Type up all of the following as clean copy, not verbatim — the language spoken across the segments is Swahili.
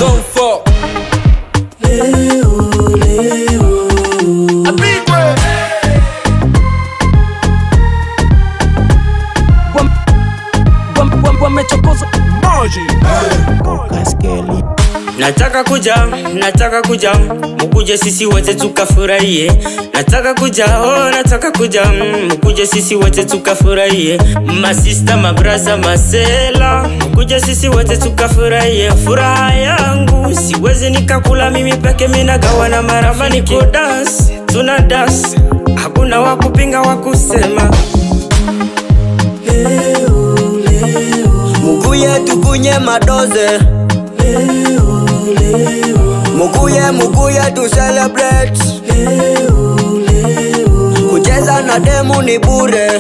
Zone 4. Wamechokoza nataka kuja mukuje sisi wote tukafurahie. Nataka kuja mukuje sisi wote tukafurahie. Masista, mabraza, masela, mukuje sisi wote tukafurahie. Furaha yangu siwezi nikakula mimi peke, mina gawa na marafiki. Dance, tuna dance, hakuna wakupinga wakusema. Mukuye tukunye madoze, mukuye tu celebrate. Kucheza na demu ni bure.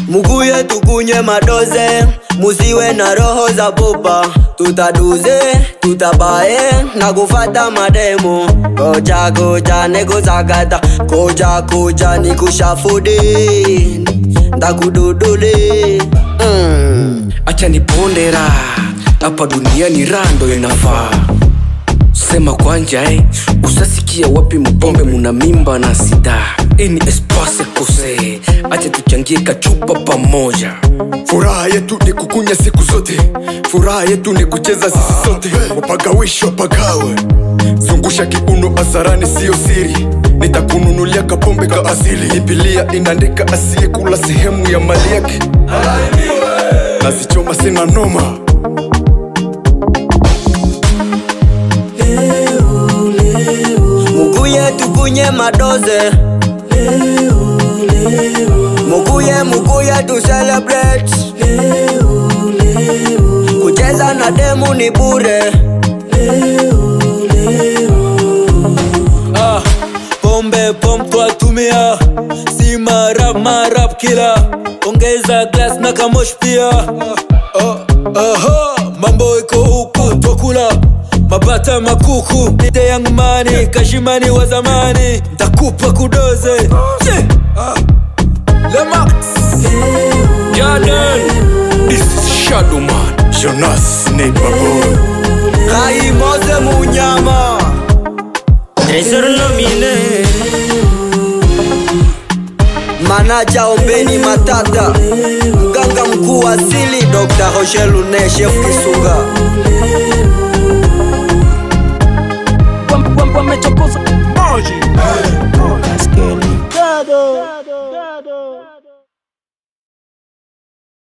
Mukuye tukunye madoze, musiwe na roho za pupa. Tutaduze, tutabae na kufata mademo. Koja nego zagata, koja ni kushafudi, ndakududuli. Acha nipondera, hapa dunia ni rando inafaa. Sema kwanja usasikia wapi mpombe muna mimba na sida. Ini espace kose, acha tuchangie kachupa pamoja. Furaha yetu ni kukunya siku zote, furaha yetu ni kucheza sisi sote. Wapagawisho pagawe, zungusha kiuno azarani sio siri. Nitakununulia kapombe ka asili. Biblia inaandika asiye kula sehemu ya mali yake nazichoma sina noma. Mukuye tukunye madoze, mukuye tu celebrate. Kucheza na demu ni bure. pombe twatumia, si marap kila. Ongeza glass na kamosh pia. Mambo iko huku twakula mabata makuku. Nite yangu mani, kashimani wa zamani, ntakupa kudoze. Lemax Jordan, this is Shadow Man, Jonas Neighborhood. Hai Moze Munyama, Tresor nomine, manaja Ombeni Matata, mganga mkuu asili Dr. Roger Lune, chef Kisunga. wamechokoza Gado.